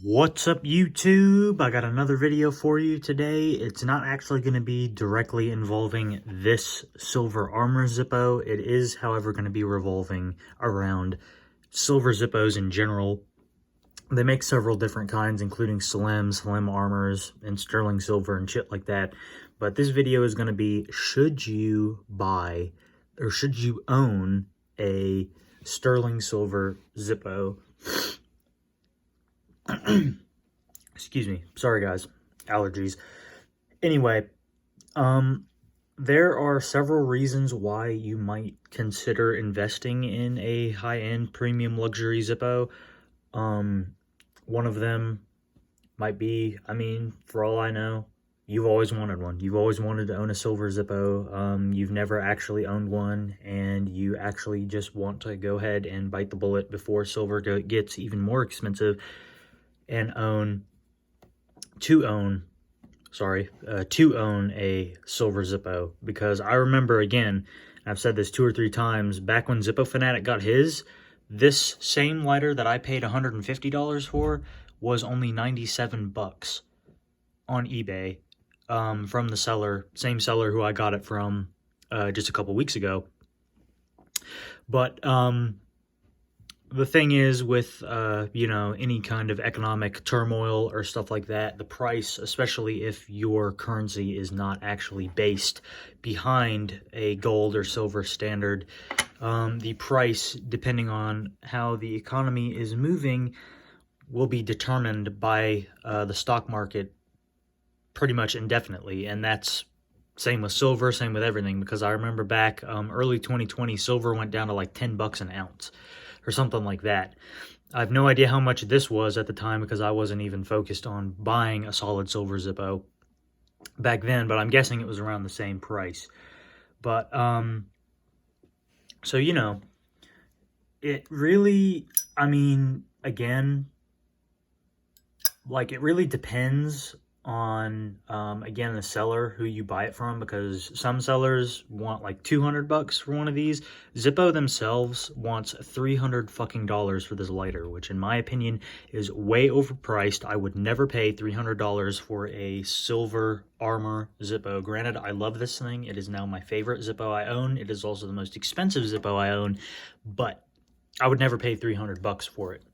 What's up, YouTube? I got another video for you today. It's not actually going to be directly involving this silver armor Zippo. It is, however, going to be revolving around silver Zippos in general. They make several different kinds, including slim armors, and sterling silver and shit like that. But this video is going to be, should you buy or should you own a sterling silver Zippo? Excuse me. Sorry, guys. Allergies. Anyway, there are several reasons why you might consider investing in a high-end premium luxury Zippo. One of them might be, for all I know, you've always wanted one. You've always wanted to own a silver Zippo. You've never actually owned one, and you actually just want to go ahead and bite the bullet before silver gets even more expensive and to own a silver Zippo. Because I remember, again, I've said this 2 or 3 times, back when Zippo Fanatic got his, this same lighter that I paid $150 for was only 97 bucks on eBay, from the same seller who I got it from just a couple weeks ago. But the thing is, with, any kind of economic turmoil or stuff like that, the price, especially if your currency is not actually based behind a gold or silver standard, the price, depending on how the economy is moving, will be determined by the stock market pretty much indefinitely. And that's same with silver, same with everything, because I remember back early 2020, silver went down to like 10 bucks an ounce or something like that. I have no idea how much this was at the time because I wasn't even focused on buying a solid silver Zippo back then, but I'm guessing it was around the same price. But, so, it really, again, like, it really depends on, again, the seller who you buy it from, because some sellers want like 200 bucks for one of these. Zippo themselves wants $300 for this lighter, which in my opinion is way overpriced. I would never pay $300 for a silver armor Zippo. Granted, I love this thing. It is now my favorite Zippo I own. It is also the most expensive Zippo I own, but I would never pay 300 bucks for it.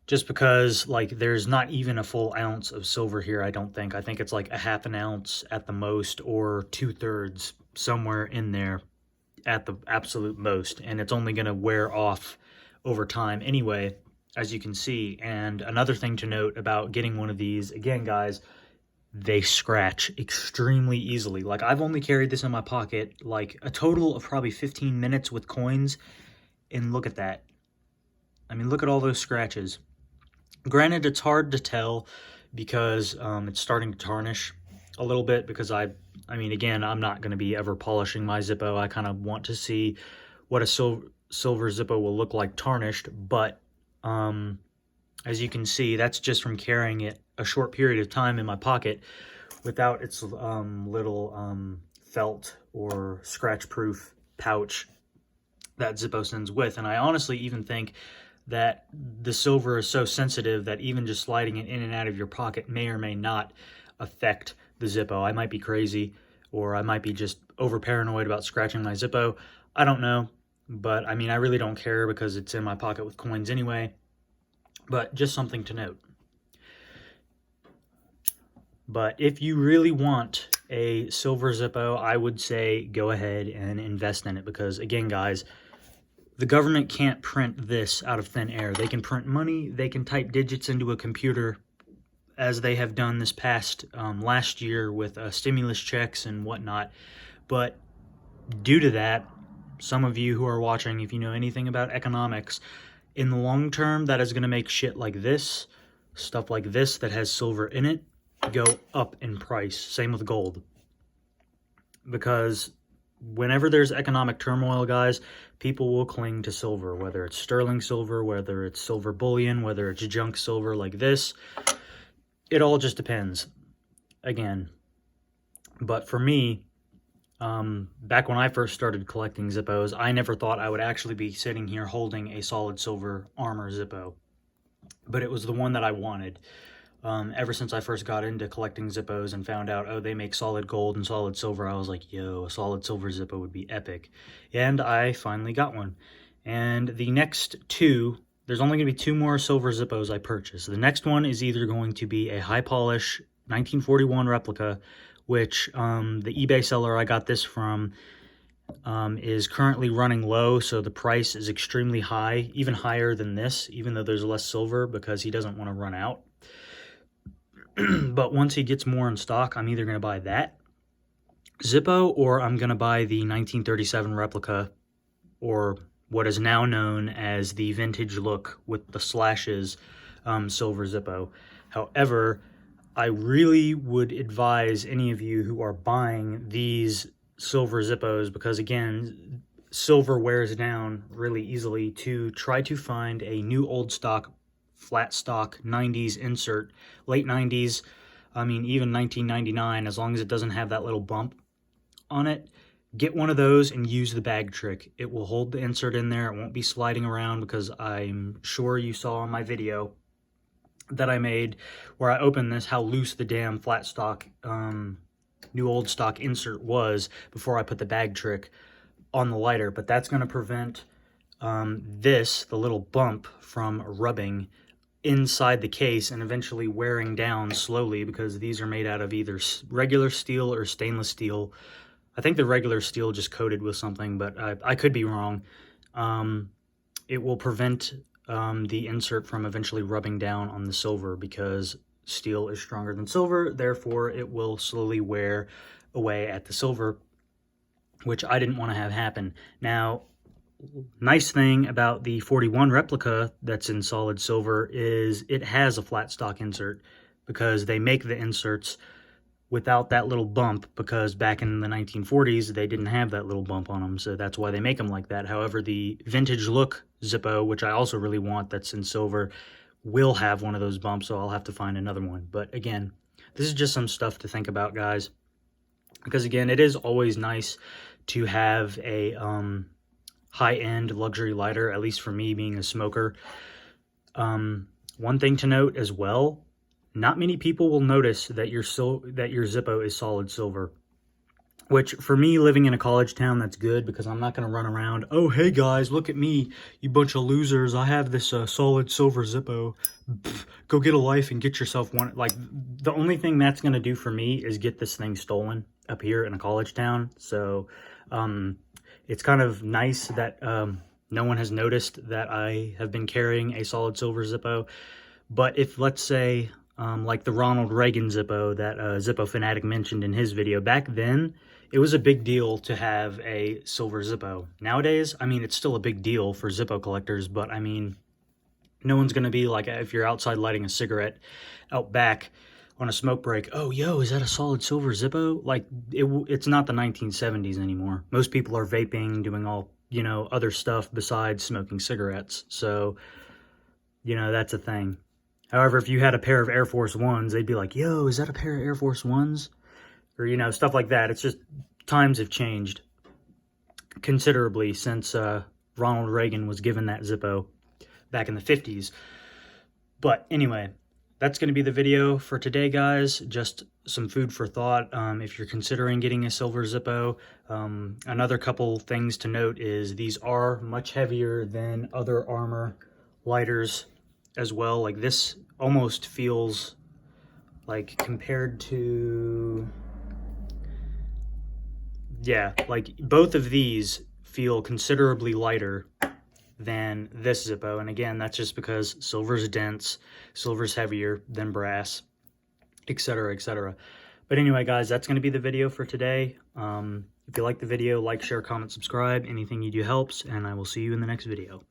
Just because, like, there's not even a full ounce of silver here, I don't think. I think it's like a half an ounce at the most, or 2/3, somewhere in there at the absolute most. And it's only going to wear off over time anyway, as you can see. And another thing to note about getting one of these, again, guys, they scratch extremely easily. Like, I've only carried this in my pocket, like, a total of probably 15 minutes with coins. And look at that. Look at all those scratches. Granted, it's hard to tell because it's starting to tarnish a little bit, because again, I'm not going to be ever polishing my Zippo. I kind of want to see what a silver Zippo will look like tarnished, but as you can see, that's just from carrying it a short period of time in my pocket without its little felt or scratch-proof pouch that Zippo sends with. And I honestly even think that the silver is so sensitive that even just sliding it in and out of your pocket may or may not affect the Zippo. I might be crazy, or I might be just over paranoid about scratching my Zippo. I don't know, but I really don't care because it's in my pocket with coins anyway. But just something to note. But if you really want a silver Zippo, I would say go ahead and invest in it, because again, guys, the government can't print this out of thin air. They can print money, they can type digits into a computer, as they have done this past last year with stimulus checks and whatnot. But due to that, some of you who are watching, if you know anything about economics, in the long term, that is going to make shit like this, stuff like this that has silver in it, go up in price. Same with gold. Because whenever there's economic turmoil, guys, people will cling to silver, whether it's sterling silver, whether it's silver bullion, whether it's junk silver like this. It all just depends, again. But for me, back when I first started collecting Zippos, I never thought I would actually be sitting here holding a solid silver armor Zippo. but it was the one that I wanted. Ever since I first got into collecting Zippos and found out, oh, they make solid gold and solid silver, I was like, yo, a solid silver Zippo would be epic. And I finally got one. And the next two, there's only going to be two more silver Zippos I purchase. The next one is either going to be a high polish 1941 replica, which the eBay seller I got this from is currently running low, so the price is extremely high, even higher than this, even though there's less silver, because he doesn't want to run out. But once he gets more in stock, I'm either going to buy that Zippo, or I'm going to buy the 1937 replica, or what is now known as the vintage look with the slashes silver Zippo. However, I really would advise any of you who are buying these silver Zippos, because again, silver wears down really easily, to try to find a new old stock, flat stock 90s insert, late 90s, I mean even 1999, as long as it doesn't have that little bump on it. Get one of those and use the bag trick. It will hold the insert in there. It won't be sliding around, because I'm sure you saw in my video that I made where I opened this how loose the damn flat stock new old stock insert was before I put the bag trick on the lighter. But that's going to prevent the little bump, from rubbing inside the case and eventually wearing down slowly, because these are made out of either regular steel or stainless steel. I think the regular steel just coated with something, but I could be wrong. It will prevent the insert from eventually rubbing down on the silver, because steel is stronger than silver, therefore it will slowly wear away at the silver, which I didn't want to have happen. Now, nice thing about the 41 replica that's in solid silver is it has a flat stock insert, because they make the inserts without that little bump, because back in the 1940s they didn't have that little bump on them, so that's why they make them like that. However, the vintage look Zippo, which I also really want, that's in silver, will have one of those bumps, so I'll have to find another one. But again, this is just some stuff to think about, guys, because again, it is always nice to have a high-end luxury lighter, at least for me being a smoker. One thing to note as well, not many people will notice that your Zippo is solid silver, which for me, living in a college town, that's good, because I'm not going to run around, oh, hey guys, look at me, you bunch of losers, I have this solid silver Zippo. Pfft, go get a life and get yourself one. Like, the only thing that's going to do for me is get this thing stolen up here in a college town. So it's kind of nice that no one has noticed that I have been carrying a solid silver Zippo. But if, let's say, like the Ronald Reagan Zippo that Zippo Fanatic mentioned in his video, back then, it was a big deal to have a silver Zippo. Nowadays, I mean, it's still a big deal for Zippo collectors, but I mean, no one's going to be like, if you're outside lighting a cigarette out back on a smoke break, oh, yo, is that a solid silver Zippo? Like, it's not the 1970s anymore. Most people are vaping, doing all, other stuff besides smoking cigarettes. So, that's a thing. However, if you had a pair of Air Force Ones, they'd be like, yo, is that a pair of Air Force Ones? Or, stuff like that. It's just, times have changed considerably since Ronald Reagan was given that Zippo back in the 50s. But anyway, that's going to be the video for today, guys. Just some food for thought if you're considering getting a silver Zippo. Another couple things to note is these are much heavier than other Armor lighters as well. Like, this almost feels like, compared to, yeah, like both of these feel considerably lighter than this Zippo. And again, that's just because silver's dense, silver's heavier than brass, etc., etc. But anyway, guys, that's going to be the video for today. If you like the video, like, share, comment, subscribe. Anything you do helps, and I will see you in the next video.